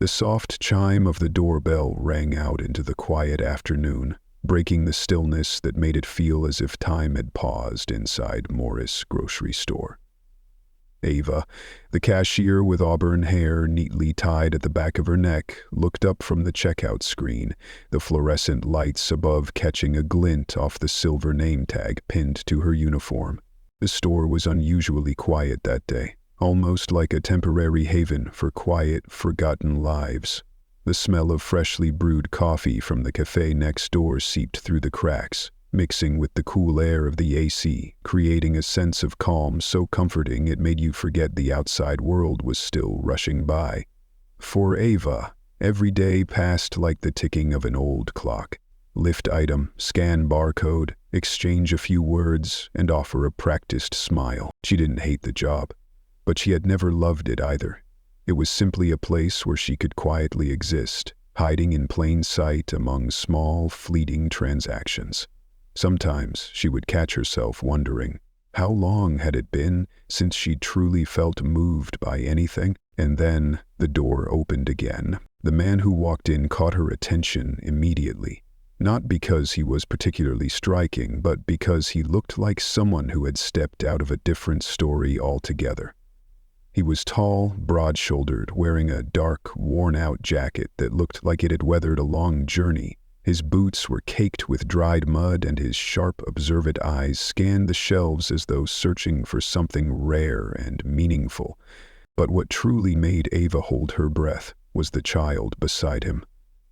The soft chime of the doorbell rang out into the quiet afternoon, breaking the stillness that made it feel as if time had paused inside Morris' grocery store. Ava, the cashier with auburn hair neatly tied at the back of her neck, looked up from the checkout screen, the fluorescent lights above catching a glint off the silver name tag pinned to her uniform. The store was unusually quiet that day, almost like a temporary haven for quiet, forgotten lives. The smell of freshly brewed coffee from the cafe next door seeped through the cracks, mixing with the cool air of the AC, creating a sense of calm so comforting it made you forget the outside world was still rushing by. For Ava, every day passed like the ticking of an old clock. Lift item, scan barcode, exchange a few words, and offer a practiced smile. She didn't hate the job, but she had never loved it either. It was simply a place where she could quietly exist, hiding in plain sight among small, fleeting transactions. Sometimes she would catch herself wondering, how long had it been since she truly felt moved by anything? And then the door opened again. The man who walked in caught her attention immediately, not because he was particularly striking, but because he looked like someone who had stepped out of a different story altogether. He was tall, broad-shouldered, wearing a dark, worn-out jacket that looked like it had weathered a long journey. His boots were caked with dried mud, and his sharp, observant eyes scanned the shelves as though searching for something rare and meaningful. But what truly made Ava hold her breath was the child beside him,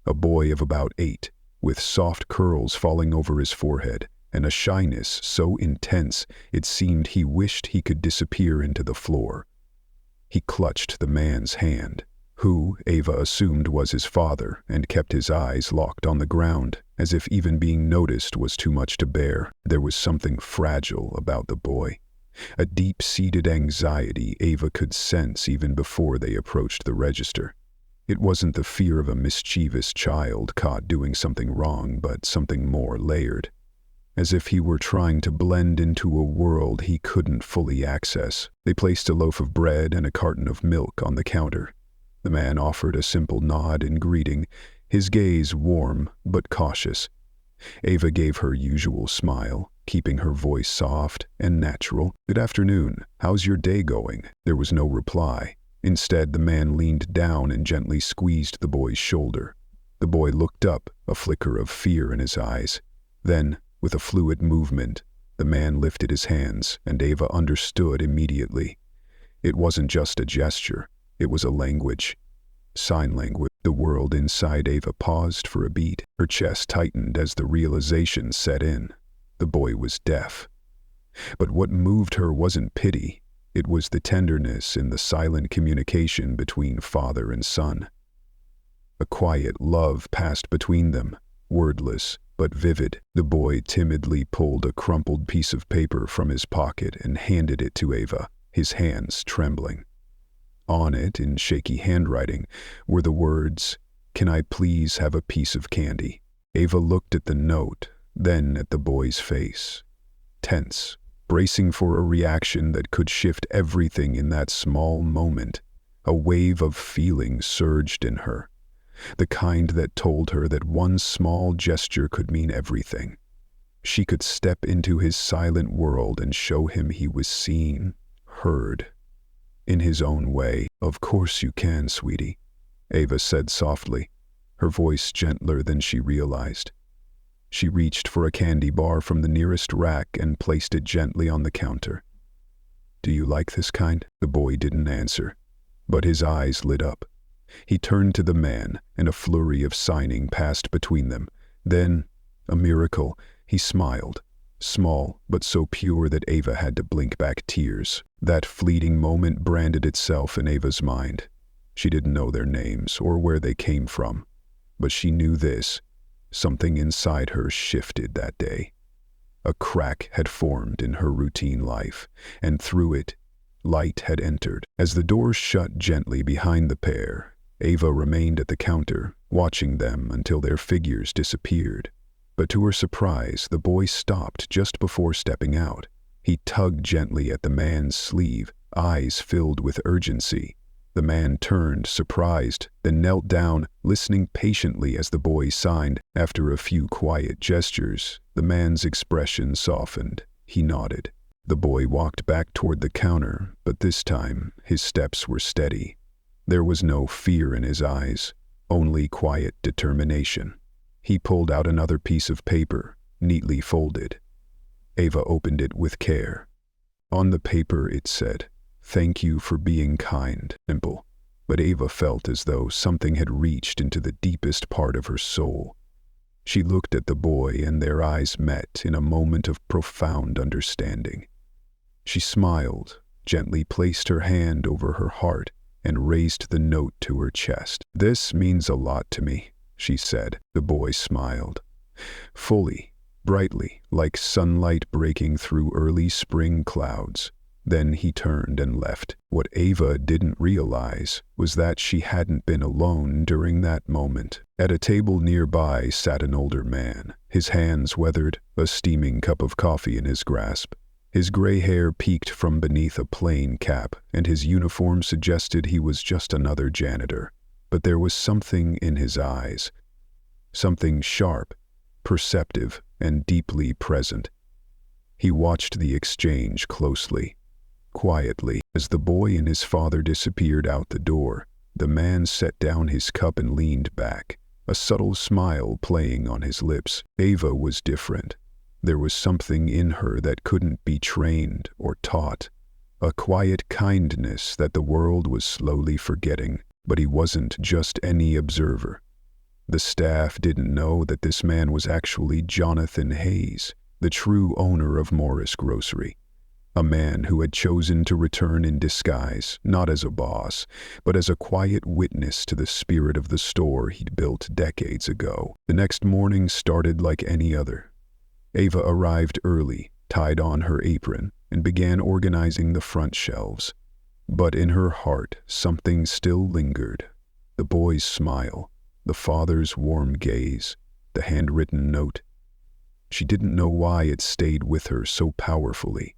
a boy of about 8, with soft curls falling over his forehead, and a shyness so intense it seemed he wished he could disappear into the floor. He clutched the man's hand, who Ava assumed was his father, and kept his eyes locked on the ground, as if even being noticed was too much to bear. There was something fragile about the boy, a deep-seated anxiety Ava could sense even before they approached the register. It wasn't the fear of a mischievous child caught doing something wrong, but something more layered, as if he were trying to blend into a world he couldn't fully access. They placed a loaf of bread and a carton of milk on the counter. The man offered a simple nod in greeting, his gaze warm but cautious. Ava gave her usual smile, keeping her voice soft and natural. "Good afternoon. How's your day going?" There was no reply. Instead, the man leaned down and gently squeezed the boy's shoulder. The boy looked up, a flicker of fear in his eyes. Then, with a fluid movement, the man lifted his hands, and Ava understood immediately. It wasn't just a gesture. It was a language. Sign language. The world inside Ava paused for a beat. Her chest tightened as the realization set in. The boy was deaf. But what moved her wasn't pity. It was the tenderness in the silent communication between father and son. A quiet love passed between them, wordless but vivid. The boy timidly pulled a crumpled piece of paper from his pocket and handed it to Ava, his hands trembling. On it, in shaky handwriting, were the words, "Can I please have a piece of candy?" Ava looked at the note, then at the boy's face. Tense, bracing for a reaction that could shift everything in that small moment. A wave of feeling surged in her, the kind that told her that one small gesture could mean everything. She could step into his silent world and show him he was seen, heard. In his own way. "Of course you can, sweetie," Ava said softly, her voice gentler than she realized. She reached for a candy bar from the nearest rack and placed it gently on the counter. "Do you like this kind?" The boy didn't answer, but his eyes lit up. He turned to the man, and a flurry of signing passed between them. Then, a miracle, he smiled. Small, but so pure that Ava had to blink back tears. That fleeting moment branded itself in Ava's mind. She didn't know their names or where they came from, but she knew this. Something inside her shifted that day. A crack had formed in her routine life, and through it, light had entered. As the door shut gently behind the pair, Ava remained at the counter, watching them until their figures disappeared. But to her surprise, the boy stopped just before stepping out. He tugged gently at the man's sleeve, eyes filled with urgency. The man turned, surprised, then knelt down, listening patiently as the boy signed. After a few quiet gestures, the man's expression softened. He nodded. The boy walked back toward the counter, but this time his steps were steady. There was no fear in his eyes, only quiet determination. He pulled out another piece of paper, neatly folded. Ava opened it with care. On the paper it said, "Thank you for being kind." Simple. But Ava felt as though something had reached into the deepest part of her soul. She looked at the boy and their eyes met in a moment of profound understanding. She smiled, gently placed her hand over her heart, and raised the note to her chest. "This means a lot to me," she said. The boy smiled. Fully, brightly, like sunlight breaking through early spring clouds. Then he turned and left. What Ava didn't realize was that she hadn't been alone during that moment. At a table nearby sat an older man, his hands weathered, a steaming cup of coffee in his grasp. His gray hair peeked from beneath a plain cap, and his uniform suggested he was just another janitor. But there was something in his eyes, something sharp, perceptive, and deeply present. He watched the exchange closely. Quietly, as the boy and his father disappeared out the door, the man set down his cup and leaned back, a subtle smile playing on his lips. Ava was different. There was something in her that couldn't be trained or taught, a quiet kindness that the world was slowly forgetting. But he wasn't just any observer. The staff didn't know that this man was actually Jonathan Hayes, the true owner of Morris Grocery. A man who had chosen to return in disguise, not as a boss, but as a quiet witness to the spirit of the store he'd built decades ago. The next morning started like any other. Ava arrived early, tied on her apron, and began organizing the front shelves. But in her heart, something still lingered. The boy's smile, the father's warm gaze, the handwritten note. She didn't know why it stayed with her so powerfully.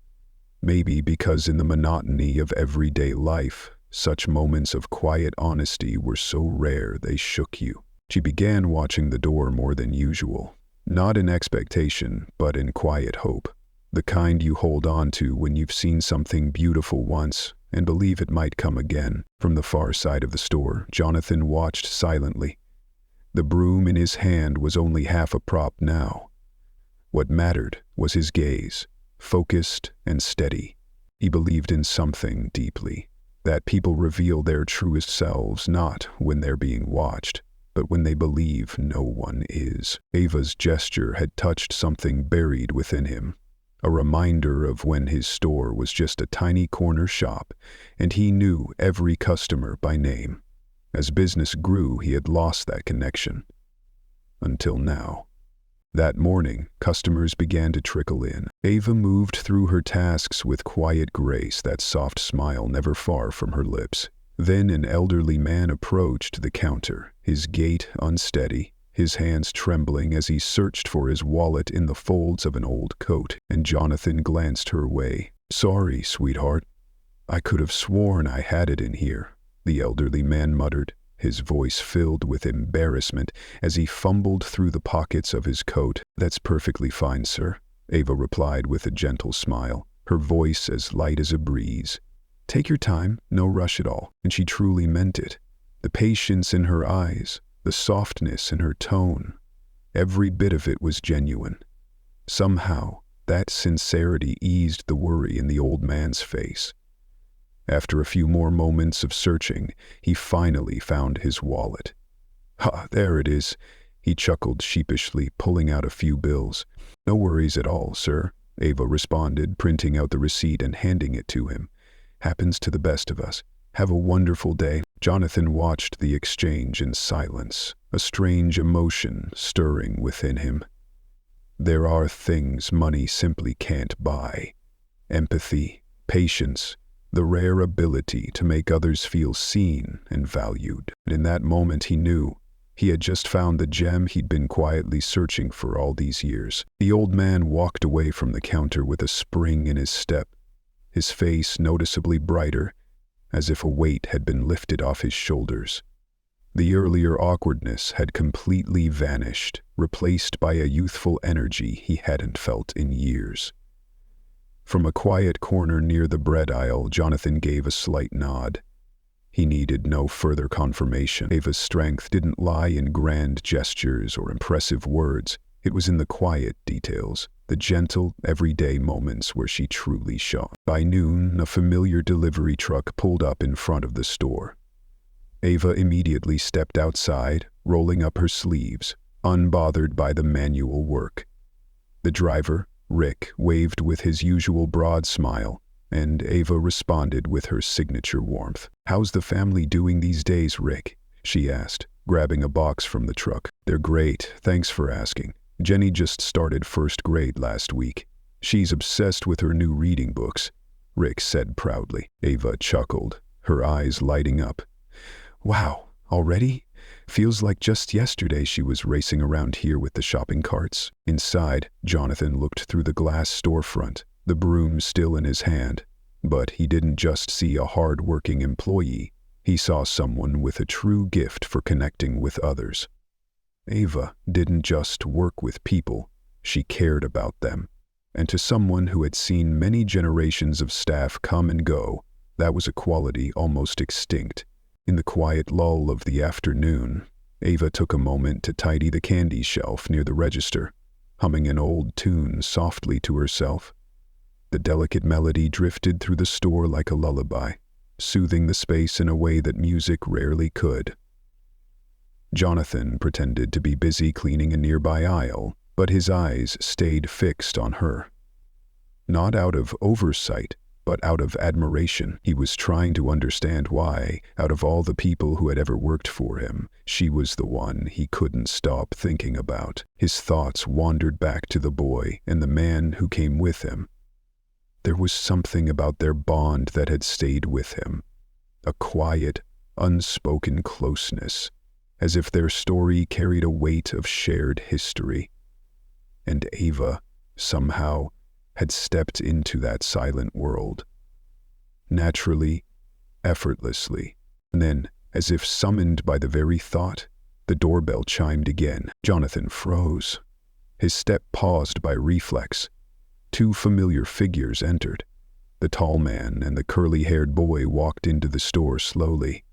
Maybe because in the monotony of everyday life, such moments of quiet honesty were so rare they shook you. She began watching the door more than usual, not in expectation, but in quiet hope. The kind you hold on to when you've seen something beautiful once and believe it might come again. From the far side of the store, Jonathan watched silently. The broom in his hand was only half a prop now. What mattered was his gaze, focused and steady. He believed in something deeply, that people reveal their truest selves not when they're being watched, but when they believe no one is. Ava's gesture had touched something buried within him, a reminder of when his store was just a tiny corner shop, and he knew every customer by name. As business grew, he had lost that connection. Until now. That morning, customers began to trickle in. Ava moved through her tasks with quiet grace, that soft smile never far from her lips. Then an elderly man approached the counter, his gait unsteady, his hands trembling as he searched for his wallet in the folds of an old coat, and Jonathan glanced her way. "Sorry, sweetheart. I could have sworn I had it in here," the elderly man muttered, his voice filled with embarrassment as he fumbled through the pockets of his coat. "That's perfectly fine, sir," Ava replied with a gentle smile, her voice as light as a breeze. "Take your time, no rush at all." And she truly meant it. The patience in her eyes, the softness in her tone, every bit of it was genuine. Somehow, that sincerity eased the worry in the old man's face. After a few more moments of searching, he finally found his wallet. "Ha, there it is," he chuckled sheepishly, pulling out a few bills. "No worries at all, sir," Ava responded, printing out the receipt and handing it to him. "Happens to the best of us. Have a wonderful day." Jonathan watched the exchange in silence, a strange emotion stirring within him. There are things money simply can't buy. Empathy, patience, the rare ability to make others feel seen and valued. And in that moment he knew he had just found the gem he'd been quietly searching for all these years. The old man walked away from the counter with a spring in his step, his face noticeably brighter, as if a weight had been lifted off his shoulders. The earlier awkwardness had completely vanished, replaced by a youthful energy he hadn't felt in years. From a quiet corner near the bread aisle, Jonathan gave a slight nod. He needed no further confirmation. Ava's strength didn't lie in grand gestures or impressive words. It was in the quiet details, the gentle, everyday moments where she truly shone. By noon, a familiar delivery truck pulled up in front of the store. Ava immediately stepped outside, rolling up her sleeves, unbothered by the manual work. The driver, Rick, waved with his usual broad smile, and Ava responded with her signature warmth. "How's the family doing these days, Rick?" she asked, grabbing a box from the truck. "They're great, thanks for asking. Jenny just started first grade last week. She's obsessed with her new reading books," Rick said proudly. Ava chuckled, her eyes lighting up. "Wow, already? Feels like just yesterday she was racing around here with the shopping carts." Inside, Jonathan looked through the glass storefront, the broom still in his hand. But he didn't just see a hard-working employee. He saw someone with a true gift for connecting with others. Ava didn't just work with people, she cared about them. And to someone who had seen many generations of staff come and go, that was a quality almost extinct. In the quiet lull of the afternoon, Ava took a moment to tidy the candy shelf near the register, humming an old tune softly to herself. The delicate melody drifted through the store like a lullaby, soothing the space in a way that music rarely could. Jonathan pretended to be busy cleaning a nearby aisle, but his eyes stayed fixed on her. Not out of oversight, but out of admiration. He was trying to understand why, out of all the people who had ever worked for him, she was the one he couldn't stop thinking about. His thoughts wandered back to the boy and the man who came with him. There was something about their bond that had stayed with him, a quiet, unspoken closeness, as if their story carried a weight of shared history. And Ava, somehow, had stepped into that silent world. Naturally, effortlessly. And then, as if summoned by the very thought, the doorbell chimed again. Jonathan froze. His step paused by reflex. Two familiar figures entered. The tall man and the curly-haired boy walked into the store slowly.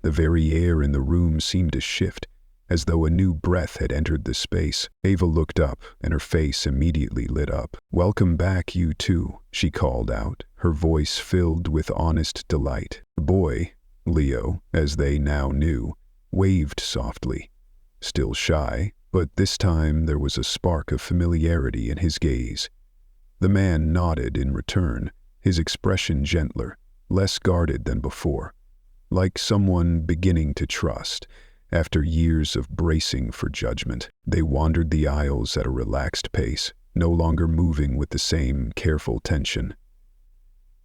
The very air in the room seemed to shift, as though a new breath had entered the space. Ava looked up, and her face immediately lit up. "Welcome back, you two," she called out, her voice filled with honest delight. The boy, Leo, as they now knew, waved softly. Still shy, but this time there was a spark of familiarity in his gaze. The man nodded in return, his expression gentler, less guarded than before, like someone beginning to trust. After years of bracing for judgment, they wandered the aisles at a relaxed pace, no longer moving with the same careful tension.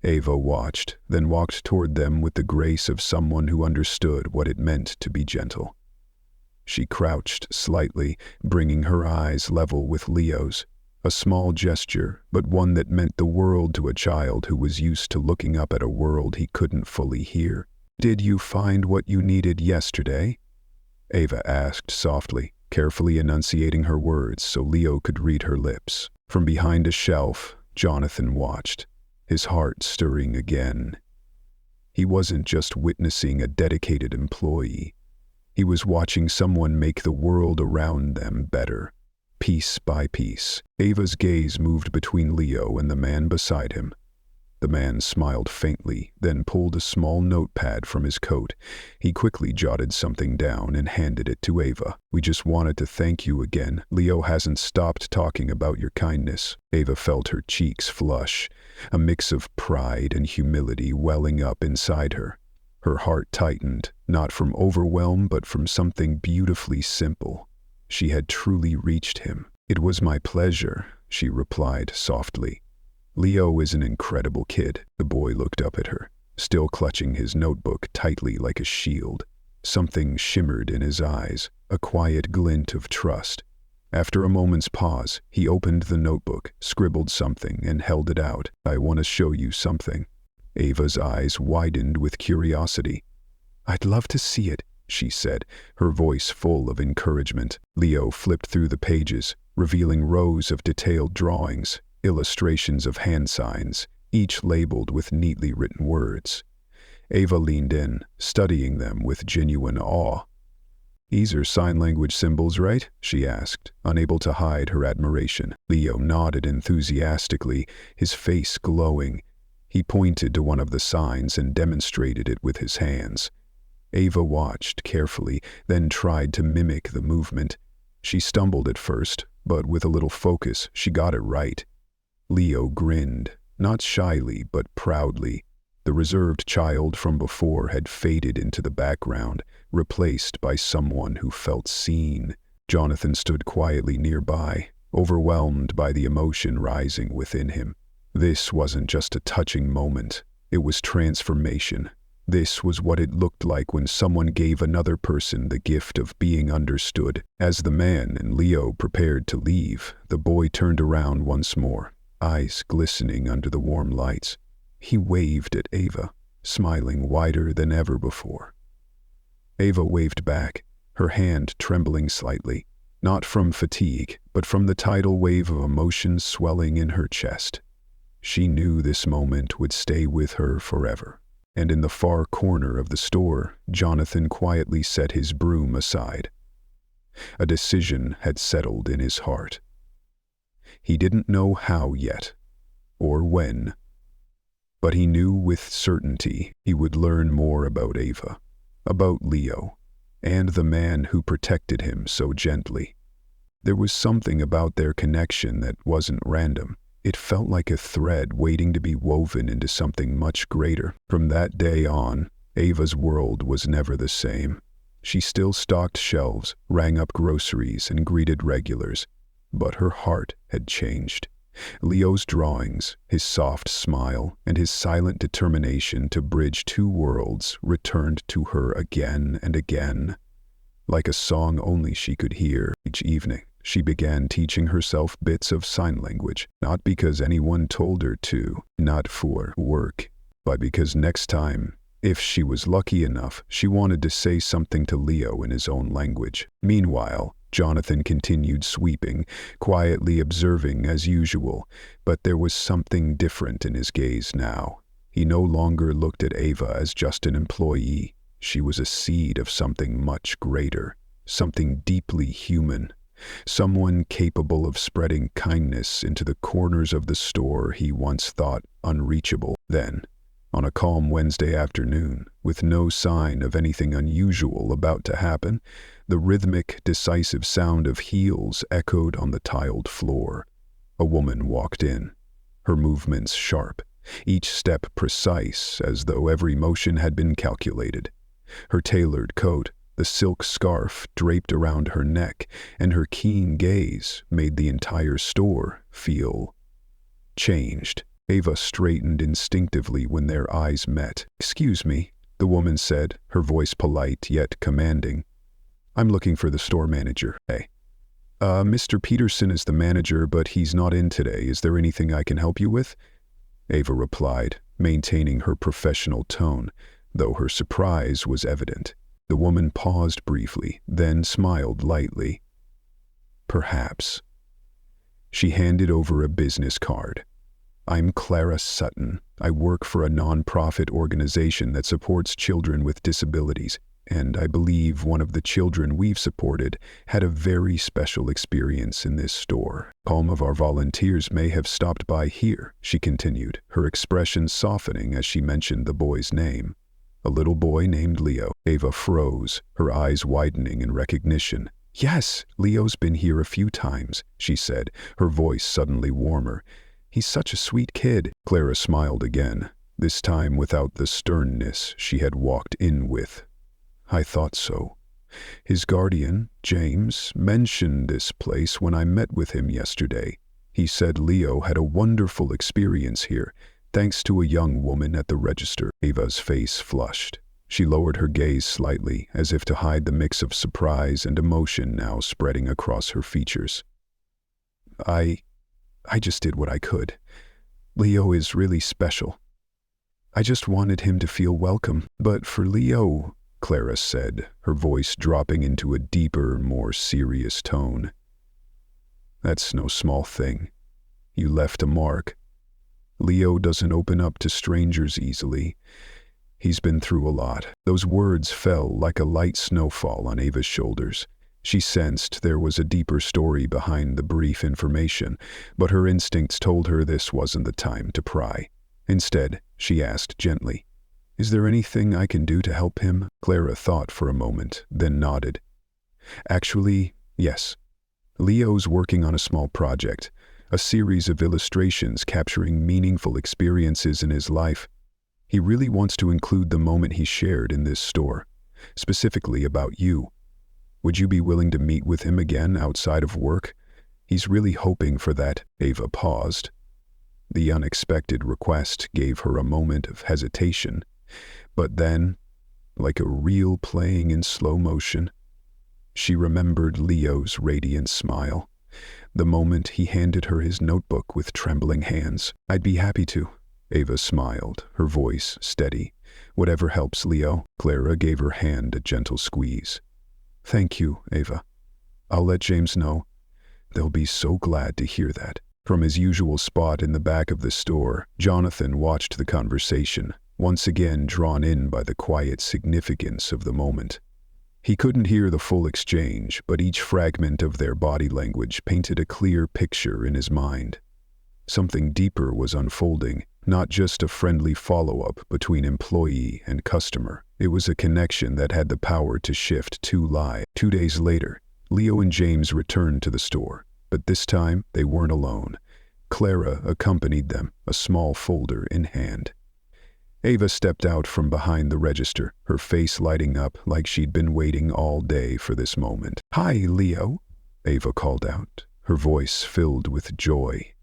Ava watched, then walked toward them with the grace of someone who understood what it meant to be gentle. She crouched slightly, bringing her eyes level with Leo's. A small gesture, but one that meant the world to a child who was used to looking up at a world he couldn't fully hear. "Did you find what you needed yesterday?" Ava asked softly, carefully enunciating her words so Leo could read her lips. From behind a shelf, Jonathan watched, his heart stirring again. He wasn't just witnessing a dedicated employee. He was watching someone make the world around them better, piece by piece. Ava's gaze moved between Leo and the man beside him. The man smiled faintly, then pulled a small notepad from his coat. He quickly jotted something down and handed it to Ava. "We just wanted to thank you again. Leo hasn't stopped talking about your kindness." Ava felt her cheeks flush, a mix of pride and humility welling up inside her. Her heart tightened, not from overwhelm but from something beautifully simple. She had truly reached him. "It was my pleasure," she replied softly. "Leo is an incredible kid." The boy looked up at her, still clutching his notebook tightly like a shield. Something shimmered in his eyes, a quiet glint of trust. After a moment's pause, he opened the notebook, scribbled something, and held it out. "I want to show you something." Ava's eyes widened with curiosity. "I'd love to see it," she said, her voice full of encouragement. Leo flipped through the pages, revealing rows of detailed drawings, illustrations of hand signs, each labeled with neatly written words. Ava leaned in, studying them with genuine awe. "These are sign language symbols, right?" she asked, unable to hide her admiration. Leo nodded enthusiastically, his face glowing. He pointed to one of the signs and demonstrated it with his hands. Ava watched carefully, then tried to mimic the movement. She stumbled at first, but with a little focus, she got it right. Leo grinned, not shyly but proudly. The reserved child from before had faded into the background, replaced by someone who felt seen. Jonathan stood quietly nearby, overwhelmed by the emotion rising within him. This wasn't just a touching moment, it was transformation. This was what it looked like when someone gave another person the gift of being understood. As the man and Leo prepared to leave, the boy turned around once more, eyes glistening under the warm lights. He waved at Ava, smiling wider than ever before. Ava waved back, her hand trembling slightly, not from fatigue, but from the tidal wave of emotion swelling in her chest. She knew this moment would stay with her forever. And in the far corner of the store, Jonathan quietly set his broom aside. A decision had settled in his heart. He didn't know how yet, or when, but he knew with certainty he would learn more about Ava, about Leo, and the man who protected him so gently. There was something about their connection that wasn't random. It felt like a thread waiting to be woven into something much greater. From that day on, Ava's world was never the same. She still stocked shelves, rang up groceries, and greeted regulars. But her heart had changed. Leo's drawings, his soft smile, and his silent determination to bridge two worlds returned to her again and again. Like a song only she could hear each evening, she began teaching herself bits of sign language, not because anyone told her to, not for work, but because next time, if she was lucky enough, she wanted to say something to Leo in his own language. Meanwhile, Jonathan continued sweeping, quietly observing as usual, but there was something different in his gaze now. He no longer looked at Ava as just an employee. She was a seed of something much greater, something deeply human. Someone capable of spreading kindness into the corners of the store he once thought unreachable. Then, on a calm Wednesday afternoon, with no sign of anything unusual about to happen, the rhythmic, decisive sound of heels echoed on the tiled floor. A woman walked in, her movements sharp, each step precise as though every motion had been calculated. Her tailored coat, the silk scarf draped around her neck, and her keen gaze made the entire store feel changed. Ava straightened instinctively when their eyes met. "Excuse me," the woman said, her voice polite yet commanding. "I'm looking for the store manager." "Hey. Mr. Peterson is the manager, but he's not in today. Is there anything I can help you with?" Ava replied, maintaining her professional tone, though her surprise was evident. The woman paused briefly, then smiled lightly. "Perhaps." She handed over a business card. "I'm Clara Sutton. I work for a non-profit organization that supports children with disabilities, and I believe one of the children we've supported had a very special experience in this store. Some of our volunteers may have stopped by here," she continued, her expression softening as she mentioned the boy's name. "A little boy named Leo." Ava froze, her eyes widening in recognition. "Yes, Leo's been here a few times," she said, her voice suddenly warmer. "He's such a sweet kid." Clara smiled again, this time without the sternness she had walked in with. "I thought so. His guardian, James, mentioned this place when I met with him yesterday. He said Leo had a wonderful experience here, thanks to a young woman at the register." Ava's face flushed. She lowered her gaze slightly, as if to hide the mix of surprise and emotion now spreading across her features. I just did what I could. Leo is really special." I just wanted him to feel welcome. But for Leo, Clara said, her voice dropping into a deeper, more serious tone, that's no small thing. You left a mark. Leo doesn't open up to strangers easily. He's been through a lot. Those words fell like a light snowfall on Ava's shoulders. She sensed there was a deeper story behind the brief information, but her instincts told her this wasn't the time to pry. Instead, she asked gently, "Is there anything I can do to help him?" Clara thought for a moment, then nodded. "Actually, yes. Leo's working on a small project, a series of illustrations capturing meaningful experiences in his life. He really wants to include the moment he shared in this store, specifically about you. Would you be willing to meet with him again outside of work? He's really hoping for that." Ava paused. The unexpected request gave her a moment of hesitation, but then, like a reel playing in slow motion, she remembered Leo's radiant smile, the moment he handed her his notebook with trembling hands. "I'd be happy to." Ava smiled, her voice steady. "Whatever helps, Leo." Clara gave her hand a gentle squeeze. "Thank you, Ava. I'll let James know. They'll be so glad to hear that." From his usual spot in the back of the store, Jonathan watched the conversation, once again drawn in by the quiet significance of the moment. He couldn't hear the full exchange, but each fragment of their body language painted a clear picture in his mind. Something deeper was unfolding, not just a friendly follow-up between employee and customer. It was a connection that had the power to shift two lives. 2 days later, Leo and James returned to the store, but this time they weren't alone. Clara accompanied them, a small folder in hand. Ava stepped out from behind the register, her face lighting up like she'd been waiting all day for this moment. "Hi, Leo," Ava called out, her voice filled with joy.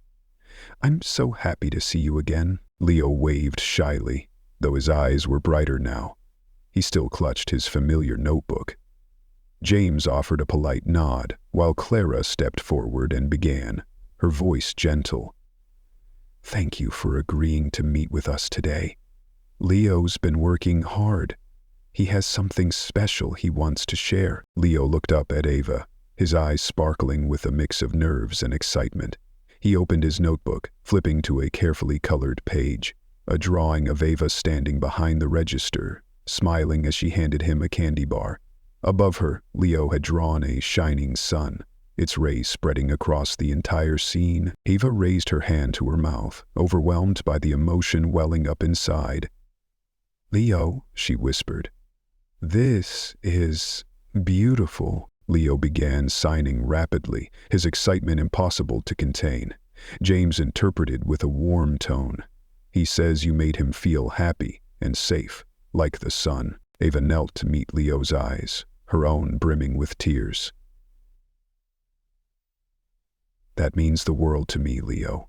"I'm so happy to see you again." Leo waved shyly, though his eyes were brighter now. He still clutched his familiar notebook. James offered a polite nod, while Clara stepped forward and began, her voice gentle. "Thank you for agreeing to meet with us today. Leo's been working hard. He has something special he wants to share." Leo looked up at Ava, his eyes sparkling with a mix of nerves and excitement. He opened his notebook, flipping to a carefully colored page, a drawing of Ava standing behind the register, smiling as she handed him a candy bar. Above her, Leo had drawn a shining sun, its rays spreading across the entire scene. Ava raised her hand to her mouth, overwhelmed by the emotion welling up inside. "Leo," she whispered, "this is beautiful." Leo began signing rapidly, his excitement impossible to contain. James interpreted with a warm tone. "He says you made him feel happy and safe, like the sun." Ava knelt to meet Leo's eyes, her own brimming with tears. "That means the world to me, Leo.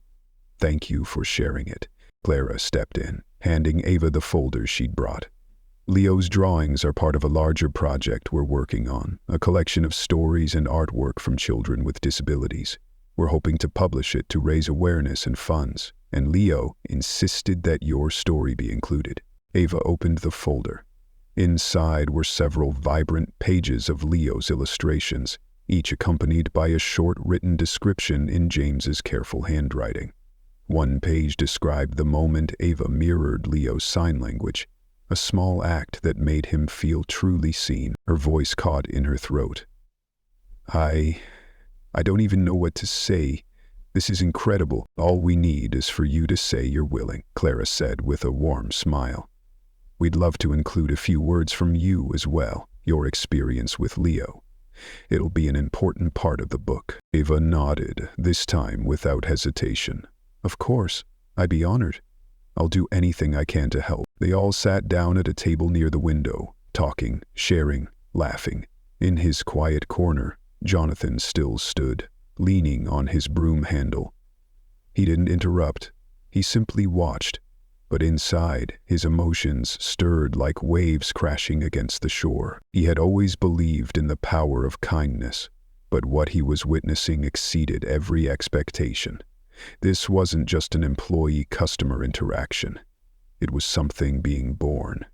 Thank you for sharing it." Clara stepped in, handing Ava the folder she'd brought. "Leo's drawings are part of a larger project we're working on, a collection of stories and artwork from children with disabilities. We're hoping to publish it to raise awareness and funds, and Leo insisted that your story be included." Ava opened the folder. Inside were several vibrant pages of Leo's illustrations, each accompanied by a short written description in James's careful handwriting. One page described the moment Ava mirrored Leo's sign language, a small act that made him feel truly seen. Her voice caught in her throat. I don't even know what to say. This is incredible. All we need is for you to say you're willing," Clara said with a warm smile. "We'd love to include a few words from you as well, your experience with Leo. It'll be an important part of the book." Ava nodded, this time without hesitation. "Of course, I'd be honored. I'll do anything I can to help." They all sat down at a table near the window, talking, sharing, laughing. In his quiet corner, Jonathan still stood, leaning on his broom handle. He didn't interrupt. He simply watched. But inside, his emotions stirred like waves crashing against the shore. He had always believed in the power of kindness, but what he was witnessing exceeded every expectation. This wasn't just an employee-customer interaction. It was something being born.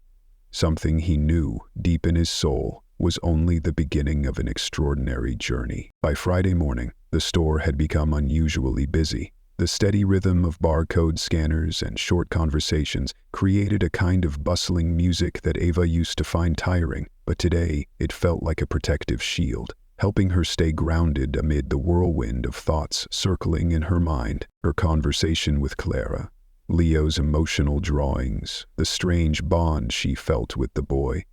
Something he knew, deep in his soul, was only the beginning of an extraordinary journey. By Friday morning, the store had become unusually busy. The steady rhythm of barcode scanners and short conversations created a kind of bustling music that Ava used to find tiring, but today it felt like a protective shield, helping her stay grounded amid the whirlwind of thoughts circling in her mind. Her conversation with Clara, Leo's emotional drawings, the strange bond she felt with the boy,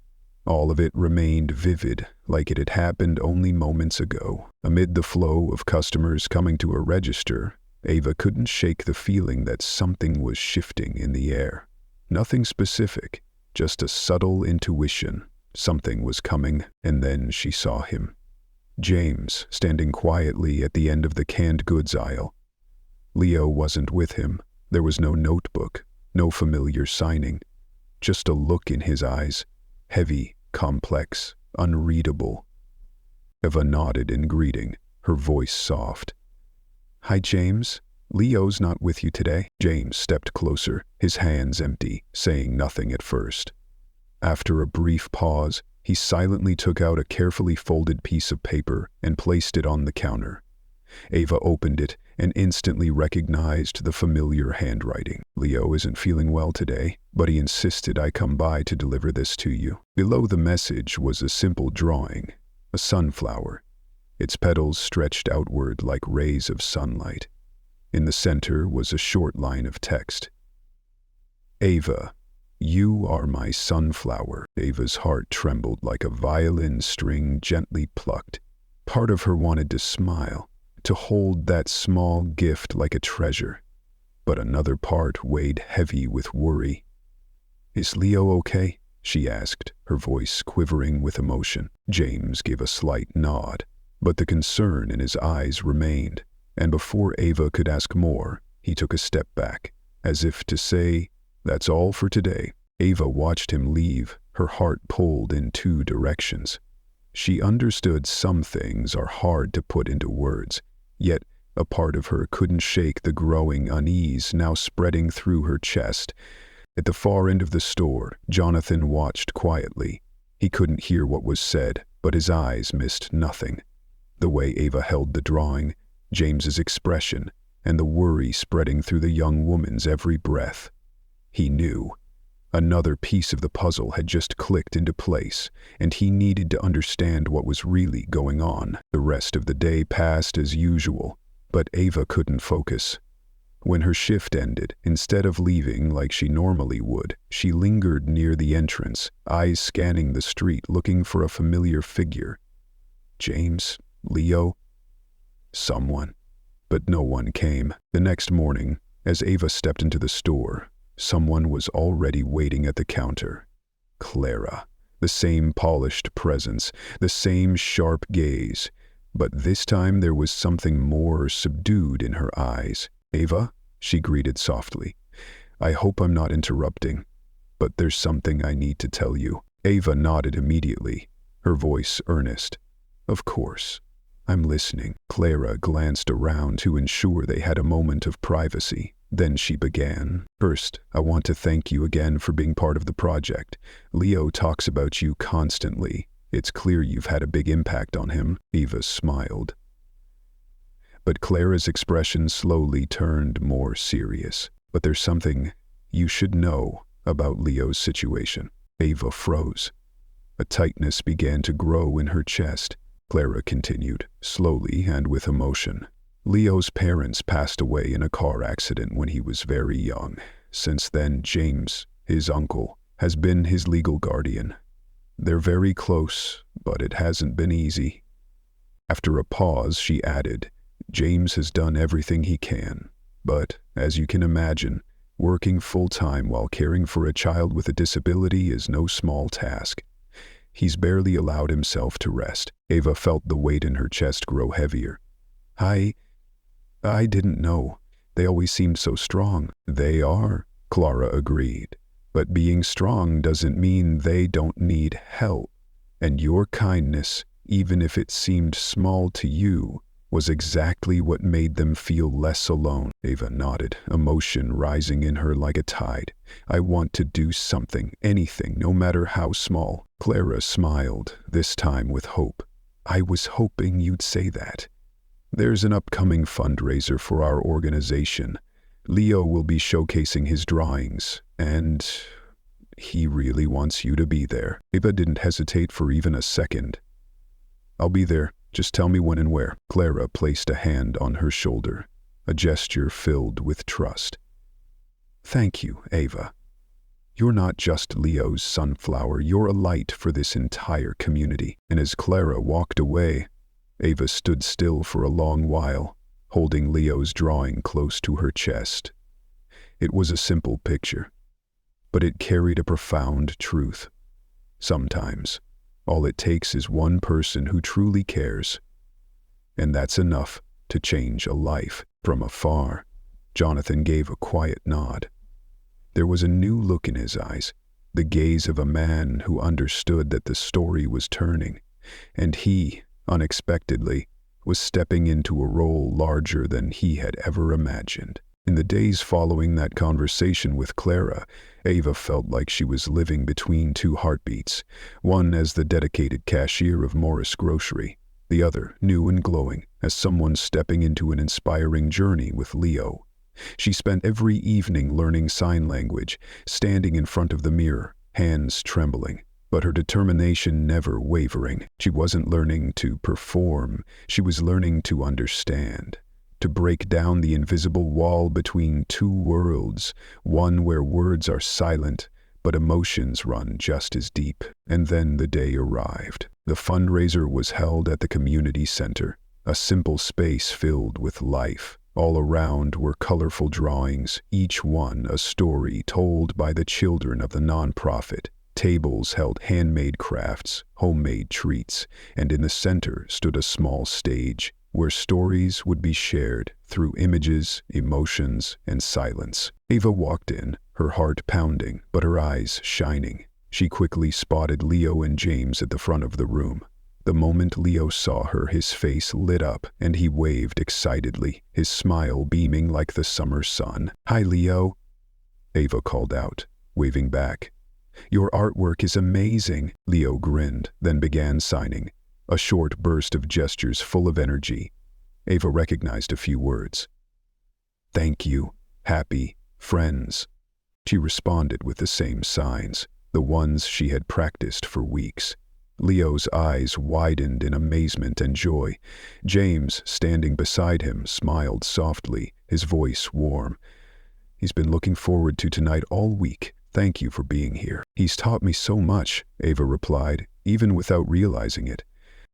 all of it remained vivid, like it had happened only moments ago. Amid the flow of customers coming to her register, Ava couldn't shake the feeling that something was shifting in the air. Nothing specific, just a subtle intuition. Something was coming, and then she saw him. James, standing quietly at the end of the canned goods aisle. Leo wasn't with him. There was no notebook, no familiar signing, just a look in his eyes, heavy, complex, unreadable. Eva nodded in greeting, her voice soft. "Hi, James. Leo's not with you today." James stepped closer, his hands empty, saying nothing at first. After a brief pause, he silently took out a carefully folded piece of paper and placed it on the counter. Ava opened it and instantly recognized the familiar handwriting. "Leo isn't feeling well today, but he insisted I come by to deliver this to you." Below the message was a simple drawing, a sunflower, its petals stretched outward like rays of sunlight. In the center was a short line of text. "Ava, you are my sunflower." Ava's heart trembled like a violin string gently plucked. Part of her wanted to smile, to hold that small gift like a treasure, but another part weighed heavy with worry. "Is Leo okay?" she asked, her voice quivering with emotion. James gave a slight nod, but the concern in his eyes remained, and before Ava could ask more, he took a step back, as if to say, "That's all for today." Ava watched him leave, her heart pulled in two directions. She understood some things are hard to put into words, yet a part of her couldn't shake the growing unease now spreading through her chest. At the far end of the store, Jonathan watched quietly. He couldn't hear what was said, but his eyes missed nothing. The way Ava held the drawing, James's expression, and the worry spreading through the young woman's every breath. He knew. Another piece of the puzzle had just clicked into place, and he needed to understand what was really going on. The rest of the day passed as usual, but Ava couldn't focus. When her shift ended, instead of leaving like she normally would, she lingered near the entrance, eyes scanning the street looking for a familiar figure. James? Leo? Someone. But no one came. The next morning, as Ava stepped into the store, someone was already waiting at the counter. Clara. The same polished presence, the same sharp gaze, but this time there was something more subdued in her eyes. "Ava?" she greeted softly. "I hope I'm not interrupting, but there's something I need to tell you." Ava nodded immediately, her voice earnest. "Of course. I'm listening." Clara glanced around to ensure they had a moment of privacy. Then she began. "First, I want to thank you again for being part of the project. Leo talks about you constantly. It's clear you've had a big impact on him." Eva smiled. But Clara's expression slowly turned more serious. "But there's something you should know about Leo's situation." Ava froze. A tightness began to grow in her chest. Clara continued, slowly and with emotion. "Leo's parents passed away in a car accident when he was very young. Since then, James, his uncle, has been his legal guardian. They're very close, but it hasn't been easy." After a pause, she added, "James has done everything he can, but, as you can imagine, working full-time while caring for a child with a disability is no small task. He's barely allowed himself to rest." Ava felt the weight in her chest grow heavier. I didn't know. They always seemed so strong." "They are," Clara agreed. "But being strong doesn't mean they don't need help. And your kindness, even if it seemed small to you, was exactly what made them feel less alone. Ava nodded, emotion rising in her like a tide. I want to do something, anything, no matter how small. Clara smiled, this time with hope. I was hoping you'd say that. There's an upcoming fundraiser for our organization. Leo will be showcasing his drawings, and he really wants you to be there. Ava didn't hesitate for even a second. I'll be there. Just tell me when and where. Clara placed a hand on her shoulder, a gesture filled with trust. Thank you, Ava. You're not just Leo's sunflower, you're a light for this entire community. And as Clara walked away, Ava stood still for a long while, holding Leo's drawing close to her chest. It was a simple picture, but it carried a profound truth. Sometimes, all it takes is one person who truly cares, and that's enough to change a life. From afar, Jonathan gave a quiet nod. There was a new look in his eyes, the gaze of a man who understood that the story was turning, and he, unexpectedly, was stepping into a role larger than he had ever imagined. In the days following that conversation with Clara, Ava felt like she was living between two heartbeats, one as the dedicated cashier of Morris Grocery, the other new and glowing as someone stepping into an inspiring journey with Leo. She spent every evening learning sign language, standing in front of the mirror, hands trembling, but her determination never wavering. She wasn't learning to perform, she was learning to understand, to break down the invisible wall between two worlds, one where words are silent, but emotions run just as deep. And then the day arrived. The fundraiser was held at the community center, a simple space filled with life. All around were colorful drawings, each one a story told by the children of the nonprofit. Tables held handmade crafts, homemade treats, and in the center stood a small stage where stories would be shared through images, emotions, and silence. Ava walked in, her heart pounding, but her eyes shining. She quickly spotted Leo and James at the front of the room. The moment Leo saw her, his face lit up, and he waved excitedly, his smile beaming like the summer sun. "Hi, Leo," Ava called out, waving back. "Your artwork is amazing." Leo grinned, then began signing, a short burst of gestures full of energy. Ava recognized a few words. "Thank you, happy, friends." She responded with the same signs, the ones she had practiced for weeks. Leo's eyes widened in amazement and joy. James, standing beside him, smiled softly, his voice warm. "He's been looking forward to tonight all week. Thank you for being here." "He's taught me so much," Ava replied, even without realizing it.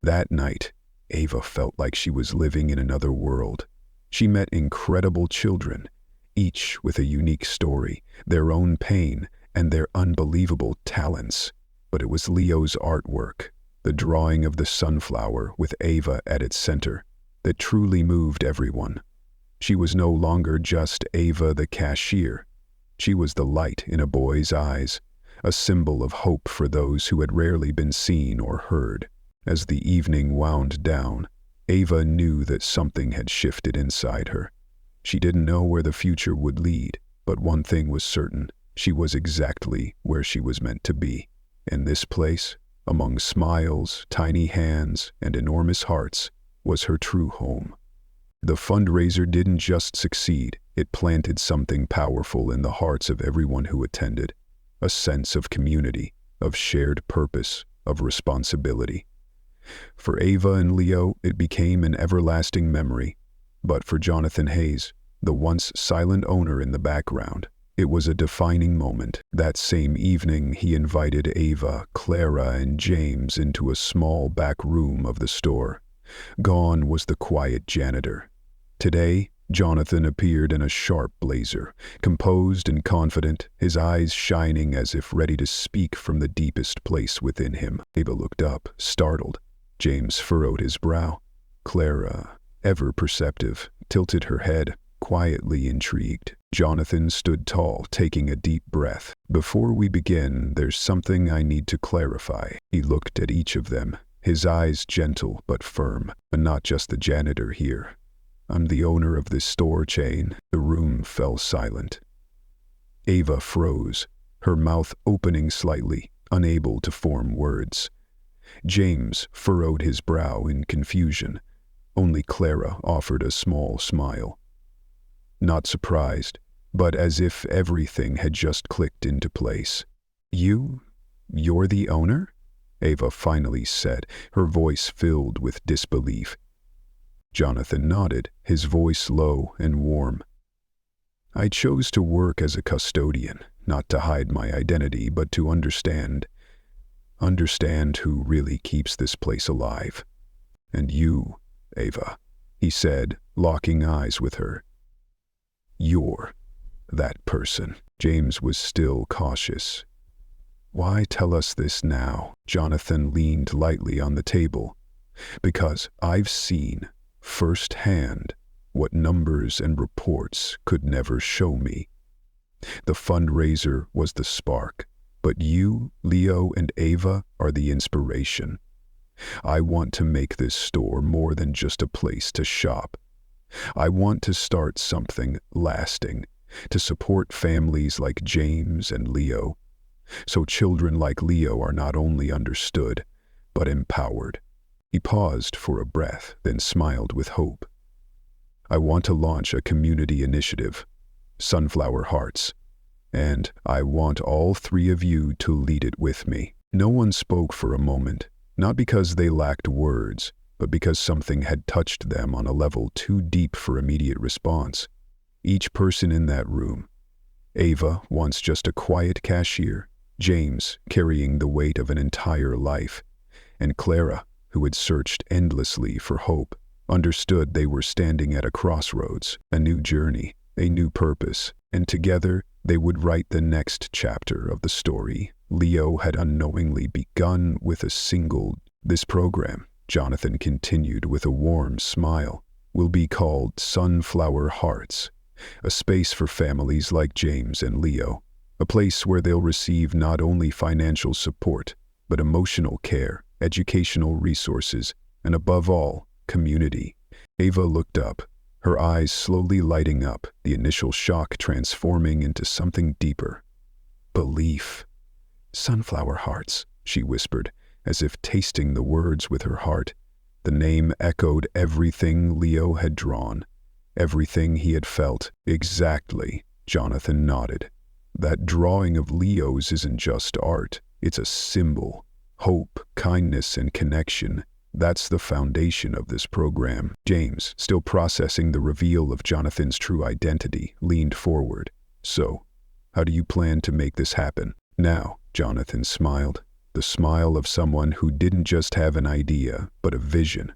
That night, Ava felt like she was living in another world. She met incredible children, each with a unique story, their own pain, and their unbelievable talents. But it was Leo's artwork, the drawing of the sunflower with Ava at its center, that truly moved everyone. She was no longer just Ava the cashier. She was the light in a boy's eyes, a symbol of hope for those who had rarely been seen or heard. As the evening wound down, Ava knew that something had shifted inside her. She didn't know where the future would lead, but one thing was certain: she was exactly where she was meant to be. In this place, among smiles, tiny hands, and enormous hearts, was her true home. The fundraiser didn't just succeed, it planted something powerful in the hearts of everyone who attended. A sense of community, of shared purpose, of responsibility. For Ava and Leo, it became an everlasting memory. But for Jonathan Hayes, the once silent owner in the background, it was a defining moment. That same evening, he invited Ava, Clara, and James into a small back room of the store. Gone was the quiet janitor. Today, Jonathan appeared in a sharp blazer, composed and confident, his eyes shining as if ready to speak from the deepest place within him. Ava looked up, startled. James furrowed his brow. Clara, ever perceptive, tilted her head, quietly intrigued. Jonathan stood tall, taking a deep breath. "Before we begin, there's something I need to clarify." He looked at each of them, his eyes gentle but firm. "I'm not just the janitor here. I'm the owner of this store chain." The room fell silent. Ava froze, her mouth opening slightly, unable to form words. James furrowed his brow in confusion. Only Clara offered a small smile. Not surprised, but as if everything had just clicked into place. You're the owner?" Ava finally said, her voice filled with disbelief. Jonathan nodded, his voice low and warm. "I chose to work as a custodian, not to hide my identity, but to understand who really keeps this place alive. And you, Ava," he said, locking eyes with her. "You're that person." James was still cautious. "Why tell us this now?" Jonathan leaned lightly on the table. "Because I've seen, firsthand, what numbers and reports could never show me. The fundraiser was the spark, but you, Leo, and Ava are the inspiration. I want to make this store more than just a place to shop. I want to start something lasting, to support families like James and Leo, so children like Leo are not only understood, but empowered." He paused for a breath, then smiled with hope. "I want to launch a community initiative, Sunflower Hearts, and I want all three of you to lead it with me." No one spoke for a moment, not because they lacked words, but because something had touched them on a level too deep for immediate response. Each person in that room, Ava, once just a quiet cashier, James, carrying the weight of an entire life, and Clara, who had searched endlessly for hope, understood they were standing at a crossroads, a new journey, a new purpose, and together they would write the next chapter of the story Leo had unknowingly begun with a single. "This program," Jonathan continued with a warm smile, "will be called Sunflower Hearts, a space for families like James and Leo, a place where they'll receive not only financial support, but emotional care, educational resources, and above all, community." Ava looked up, her eyes slowly lighting up, the initial shock transforming into something deeper. "Belief." "Sunflower Hearts," she whispered, as if tasting the words with her heart. The name echoed everything Leo had drawn, everything he had felt. "Exactly," Jonathan nodded. "That drawing of Leo's isn't just art, it's a symbol. Hope, kindness, and connection. That's the foundation of this program." James, still processing the reveal of Jonathan's true identity, leaned forward. "So, how do you plan to make this happen?" "Now," Jonathan smiled, the smile of someone who didn't just have an idea, but a vision.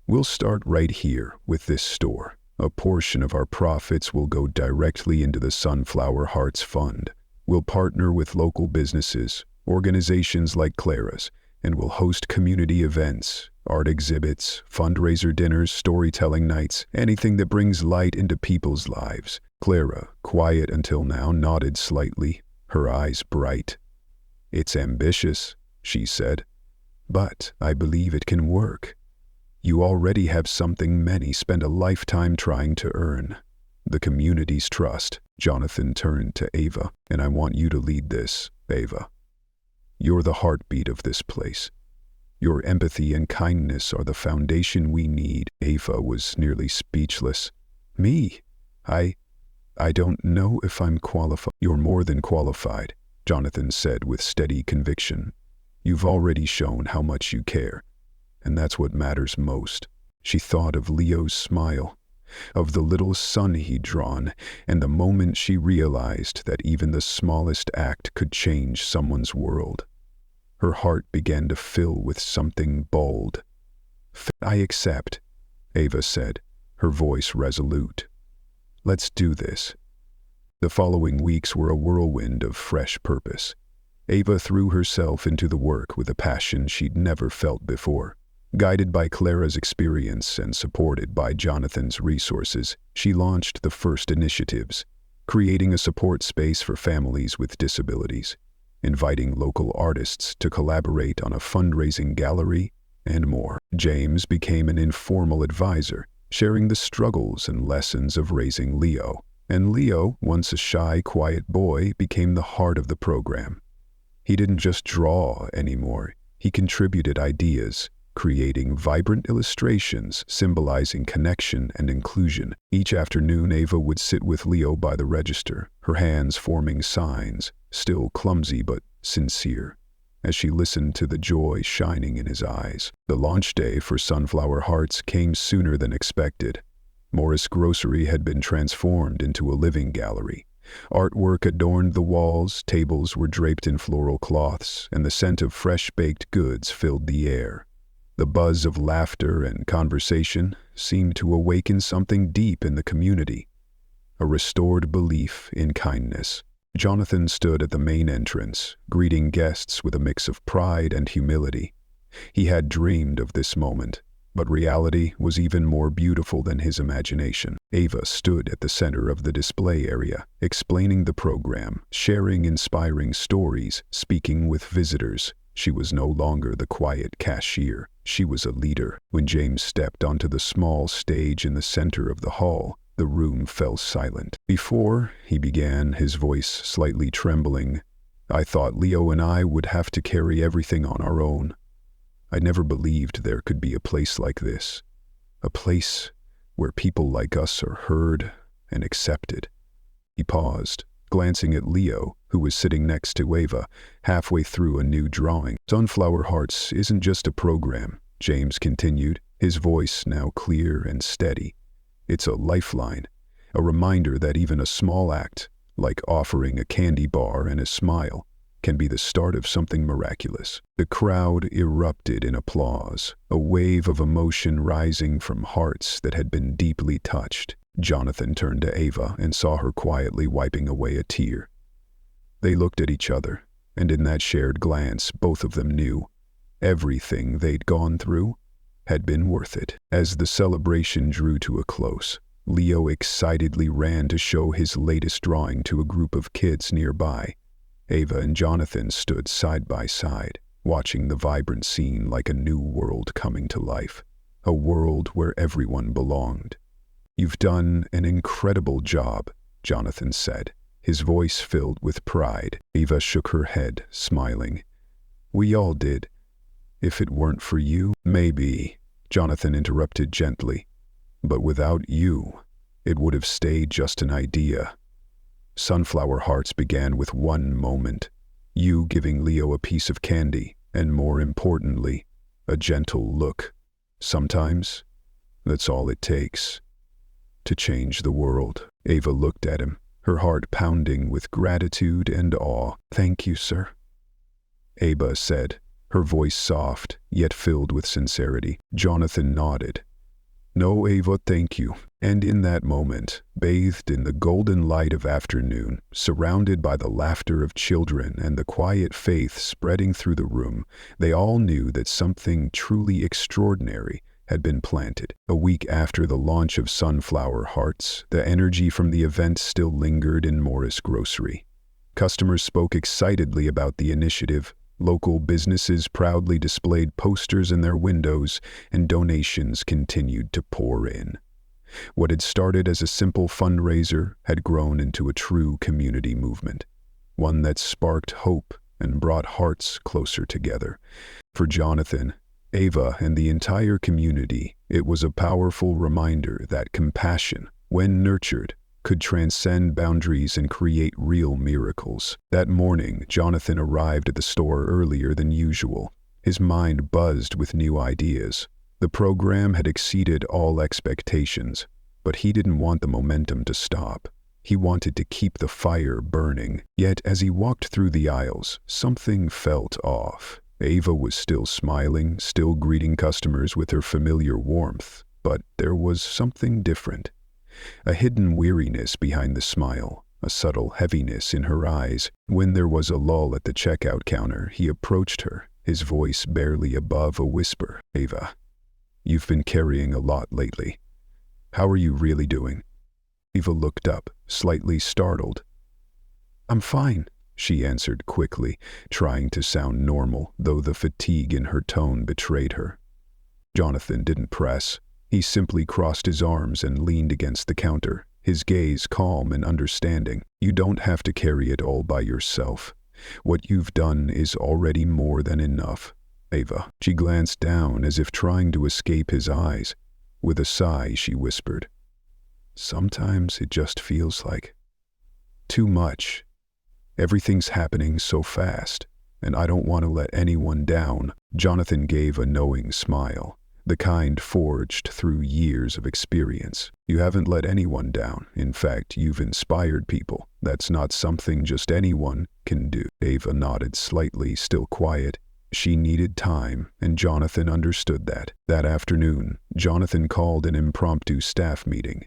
"We'll start right here with this store. A portion of our profits will go directly into the Sunflower Hearts Fund. We'll partner with local businesses, organizations like Clara's, and we'll host community events, art exhibits, fundraiser dinners, storytelling nights, anything that brings light into people's lives." Clara, quiet until now, nodded slightly, her eyes bright. "It's ambitious," she said, "but I believe it can work. You already have something many spend a lifetime trying to earn. The community's trust." Jonathan turned to Ava. "And I want you to lead this, Ava. You're the heartbeat of this place. Your empathy and kindness are the foundation we need." Ava was nearly speechless. "Me? I don't know if I'm qualified." "You're more than qualified," Jonathan said with steady conviction. "You've already shown how much you care, and that's what matters most." She thought of Leo's smile, of the little son he'd drawn, and the moment she realized that even the smallest act could change someone's world. Her heart began to fill with something bold. "I accept," Ava said, her voice resolute. "Let's do this." The following weeks were a whirlwind of fresh purpose. Ava threw herself into the work with a passion she'd never felt before. Guided by Clara's experience and supported by Jonathan's resources, she launched the first initiatives, creating a support space for families with disabilities, inviting local artists to collaborate on a fundraising gallery, and more. James became an informal advisor, sharing the struggles and lessons of raising Leo. And Leo, once a shy, quiet boy, became the heart of the program. He didn't just draw anymore. He contributed ideas, creating vibrant illustrations symbolizing connection and inclusion. Each afternoon, Ava would sit with Leo by the register, her hands forming signs, still clumsy but sincere, as she listened to the joy shining in his eyes. The launch day for Sunflower Hearts came sooner than expected. Morris Grocery had been transformed into a living gallery. Artwork adorned the walls, tables were draped in floral cloths, and the scent of fresh-baked goods filled the air. The buzz of laughter and conversation seemed to awaken something deep in the community, a restored belief in kindness. Jonathan stood at the main entrance, greeting guests with a mix of pride and humility. He had dreamed of this moment, but reality was even more beautiful than his imagination. Ava stood at the center of the display area, explaining the program, sharing inspiring stories, speaking with visitors. She was no longer the quiet cashier. She was a leader. When James stepped onto the small stage in the center of the hall, the room fell silent. Before he began, his voice slightly trembling, "I thought Leo and I would have to carry everything on our own. I never believed there could be a place like this, a place where people like us are heard and accepted." He paused, glancing at Leo, who was sitting next to Ava, halfway through a new drawing. "Sunflower Hearts isn't just a program," James continued, his voice now clear and steady. "It's a lifeline, a reminder that even a small act, like offering a candy bar and a smile, can be the start of something miraculous." The crowd erupted in applause, a wave of emotion rising from hearts that had been deeply touched. Jonathan turned to Ava and saw her quietly wiping away a tear. They looked at each other, and in that shared glance, both of them knew everything they'd gone through had been worth it. As the celebration drew to a close, Leo excitedly ran to show his latest drawing to a group of kids nearby. Ava and Jonathan stood side by side, watching the vibrant scene like a new world coming to life, a world where everyone belonged. "You've done an incredible job," Jonathan said, his voice filled with pride. Ava shook her head, smiling. "We all did. If it weren't for you..." "Maybe," Jonathan interrupted gently, "but without you, it would have stayed just an idea." Sunflower Hearts began with one moment, you giving Leo a piece of candy, and more importantly, a gentle look. Sometimes, that's all it takes to change the world. Ava looked at him, her heart pounding with gratitude and awe. "Thank you, sir," Ava said, her voice soft, yet filled with sincerity. Jonathan nodded. "No, Ava, thank you." And in that moment, bathed in the golden light of afternoon, surrounded by the laughter of children and the quiet faith spreading through the room, they all knew that something truly extraordinary had been planted. A week after the launch of Sunflower Hearts, the energy from the event still lingered in Morris Grocery. Customers spoke excitedly about the initiative. Local businesses proudly displayed posters in their windows, and donations continued to pour in. What had started as a simple fundraiser had grown into a true community movement, one that sparked hope and brought hearts closer together. For Jonathan, Ava, and the entire community, it was a powerful reminder that compassion, when nurtured, could transcend boundaries and create real miracles. That morning, Jonathan arrived at the store earlier than usual. His mind buzzed with new ideas. The program had exceeded all expectations, but he didn't want the momentum to stop. He wanted to keep the fire burning. Yet, as he walked through the aisles, something felt off. Ava was still smiling, still greeting customers with her familiar warmth, but there was something different. A hidden weariness behind the smile, a subtle heaviness in her eyes. When there was a lull at the checkout counter, he approached her, his voice barely above a whisper. "Ava, you've been carrying a lot lately. How are you really doing?" Ava looked up, slightly startled. "I'm fine," she answered quickly, trying to sound normal, though the fatigue in her tone betrayed her. Jonathan didn't press. He simply crossed his arms and leaned against the counter, his gaze calm and understanding. You don't have to carry it all by yourself. What you've done is already more than enough. Ava. She glanced down as if trying to escape his eyes. With a sigh, she whispered, "Sometimes it just feels like too much. Everything's happening so fast, and I don't want to let anyone down." Jonathan gave a knowing smile, the kind forged through years of experience. You haven't let anyone down. In fact, you've inspired people. That's not something just anyone can do. Ava nodded slightly, still quiet. She needed time, and Jonathan understood that. That afternoon, Jonathan called an impromptu staff meeting.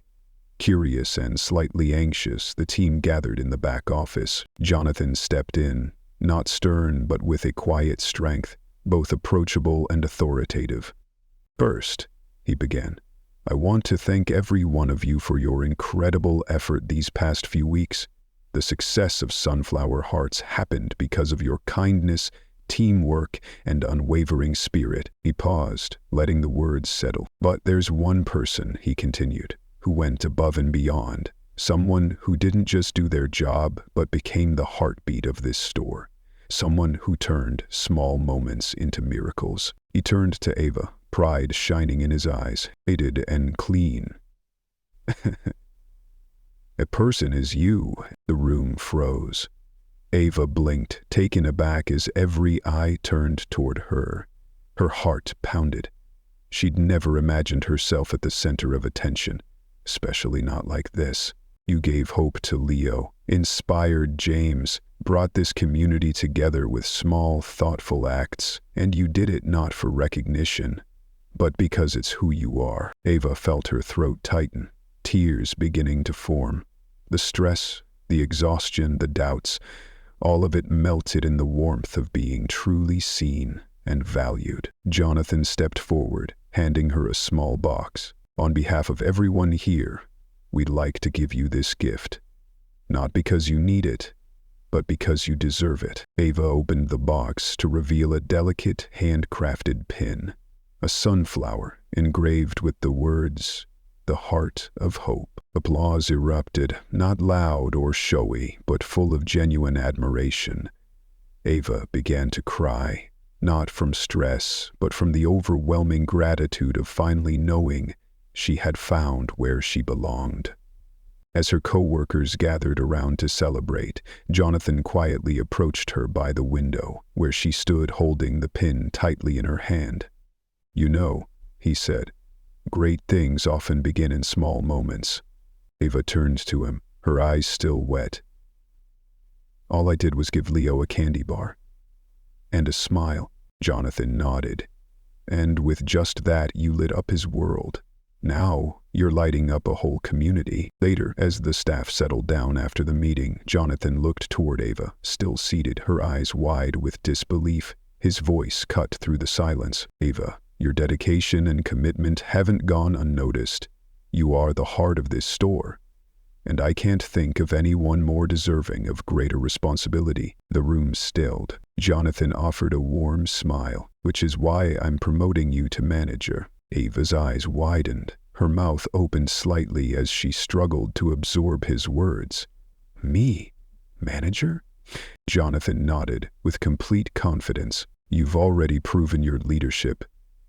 Curious and slightly anxious, the team gathered in the back office. Jonathan stepped in, not stern but with a quiet strength, both approachable and authoritative. "First," he began, "I want to thank every one of you for your incredible effort these past few weeks. The success of Sunflower Hearts happened because of your kindness, teamwork, and unwavering spirit." He paused, letting the words settle. "But there's one person," he continued, "who went above and beyond. Someone who didn't just do their job, but became the heartbeat of this store. Someone who turned small moments into miracles." He turned to Ava, pride shining in his eyes, faded and clean. "A person is you." The room froze. Ava blinked, taken aback as every eye turned toward her. Her heart pounded. She'd never imagined herself at the center of attention, especially not like this. "You gave hope to Leo, inspired James, brought this community together with small, thoughtful acts, and you did it not for recognition, but because it's who you are." Ava felt her throat tighten, tears beginning to form. The stress, the exhaustion, the doubts, all of it melted in the warmth of being truly seen and valued. Jonathan stepped forward, handing her a small box. "On behalf of everyone here, we'd like to give you this gift. Not because you need it, but because you deserve it." Ava opened the box to reveal a delicate, handcrafted pin. A sunflower engraved with the words, "The Heart of Hope." Applause erupted, not loud or showy, but full of genuine admiration. Ava began to cry, not from stress, but from the overwhelming gratitude of finally knowing she had found where she belonged. As her co-workers gathered around to celebrate, Jonathan quietly approached her by the window, where she stood holding the pin tightly in her hand. "You know," he said, "great things often begin in small moments." Ava turned to him, her eyes still wet. "All I did was give Leo a candy bar." "And a smile." Jonathan nodded. "And with just that, you lit up his world. Now, you're lighting up a whole community." Later, as the staff settled down after the meeting, Jonathan looked toward Ava, still seated, her eyes wide with disbelief. His voice cut through the silence. "Ava, your dedication and commitment haven't gone unnoticed. You are the heart of this store, and I can't think of anyone more deserving of greater responsibility." The room stilled. Jonathan offered a warm smile. "Which is why I'm promoting you to manager." Ava's eyes widened. Her mouth opened slightly as she struggled to absorb his words. "Me? Manager?" Jonathan nodded with complete confidence. "You've already proven your leadership.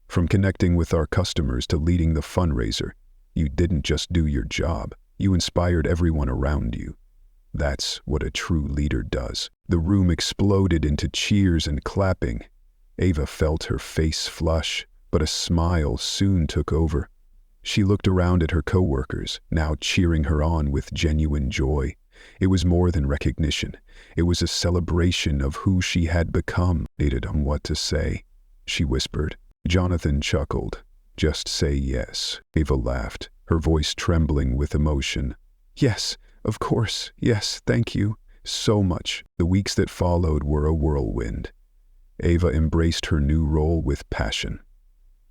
From connecting with our customers to leading the fundraiser, you didn't just do your job. You inspired everyone around you. That's what a true leader does." The room exploded into cheers and clapping. Ava felt her face flush, but a smile soon took over. She looked around at her co-workers, now cheering her on with genuine joy. It was more than recognition. It was a celebration of who she had become. "Decided on what to say," she whispered. Jonathan chuckled. "Just say yes." Ava laughed, her voice trembling with emotion. "Yes, of course, yes, thank you so much." The weeks that followed were a whirlwind. Ava embraced her new role with passion.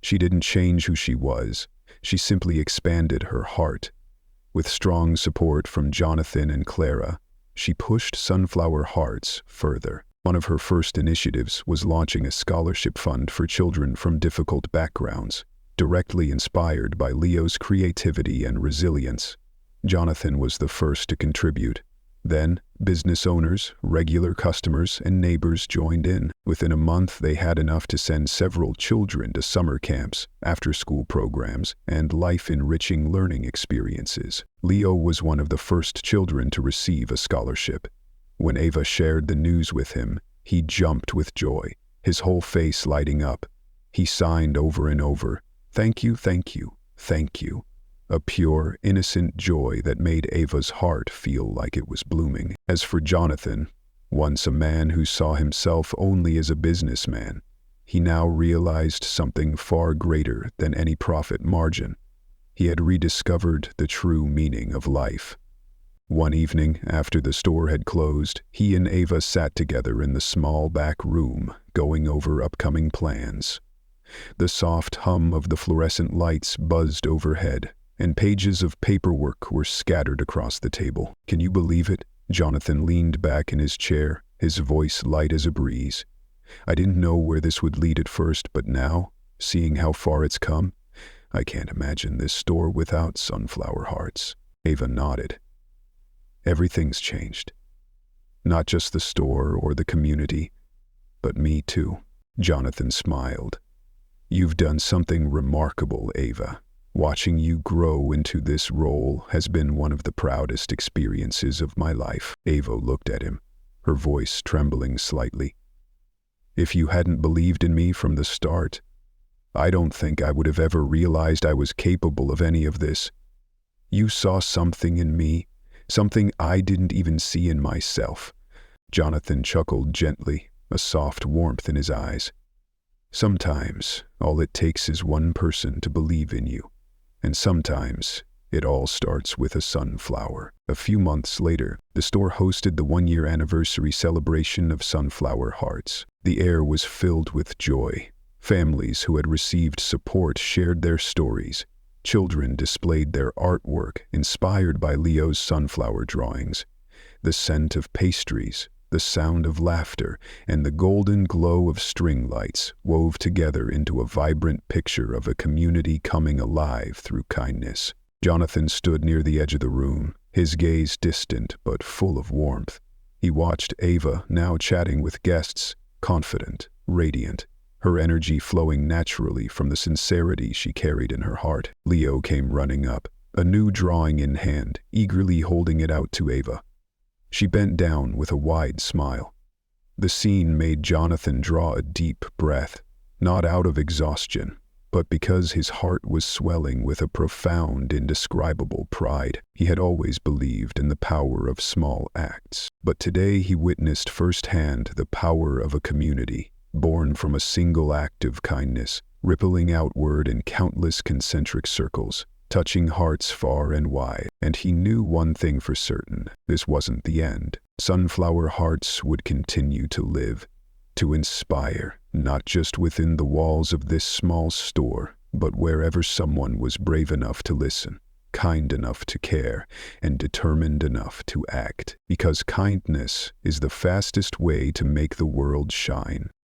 She didn't change who she was. She simply expanded her heart. With strong support from Jonathan and Clara, she pushed Sunflower Hearts further. One of her first initiatives was launching a scholarship fund for children from difficult backgrounds. directly inspired by Leo's creativity and resilience. Jonathan was the first to contribute. Then, business owners, regular customers, and neighbors joined in. Within a month, they had enough to send several children to summer camps, after-school programs, and life-enriching learning experiences. Leo was one of the first children to receive a scholarship. When Ava shared the news with him, he jumped with joy, his whole face lighting up. He signed over and over, "Thank you, thank you, thank you." A pure, innocent joy that made Ava's heart feel like it was blooming. As for Jonathan, once a man who saw himself only as a businessman, he now realized something far greater than any profit margin. He had rediscovered the true meaning of life. One evening, after the store had closed, he and Ava sat together in the small back room, going over upcoming plans. The soft hum of the fluorescent lights buzzed overhead, and pages of paperwork were scattered across the table. "Can you believe it?" Jonathan leaned back in his chair, his voice light as a breeze. "I didn't know where this would lead at first, but now, seeing how far it's come, I can't imagine this store without sunflower hearts." Ava nodded. "Everything's changed. Not just the store or the community, but me too." Jonathan smiled. "You've done something remarkable, Ava. Watching you grow into this role has been one of the proudest experiences of my life." Ava looked at him, her voice trembling slightly. "If you hadn't believed in me from the start, I don't think I would have ever realized I was capable of any of this. You saw something in me, something I didn't even see in myself." Jonathan chuckled gently, a soft warmth in his eyes. "Sometimes all it takes is one person to believe in you. And sometimes it all starts with a sunflower." A few months later, the store hosted the one-year anniversary celebration of Sunflower Hearts. The air was filled with joy. Families who had received support shared their stories. Children displayed their artwork inspired by Leo's sunflower drawings. The scent of pastries, the sound of laughter, and the golden glow of string lights wove together into a vibrant picture of a community coming alive through kindness. Jonathan stood near the edge of the room, his gaze distant but full of warmth. He watched Ava, now chatting with guests, confident, radiant, her energy flowing naturally from the sincerity she carried in her heart. Leo came running up, a new drawing in hand, eagerly holding it out to Ava. She bent down with a wide smile. The scene made Jonathan draw a deep breath, not out of exhaustion, but because his heart was swelling with a profound, indescribable pride. He had always believed in the power of small acts, but today he witnessed firsthand the power of a community, born from a single act of kindness, rippling outward in countless concentric circles, touching hearts far and wide. And he knew one thing for certain: this wasn't the end. Sunflower Hearts would continue to live, to inspire, not just within the walls of this small store, but wherever someone was brave enough to listen, kind enough to care, and determined enough to act. Because kindness is the fastest way to make the world shine.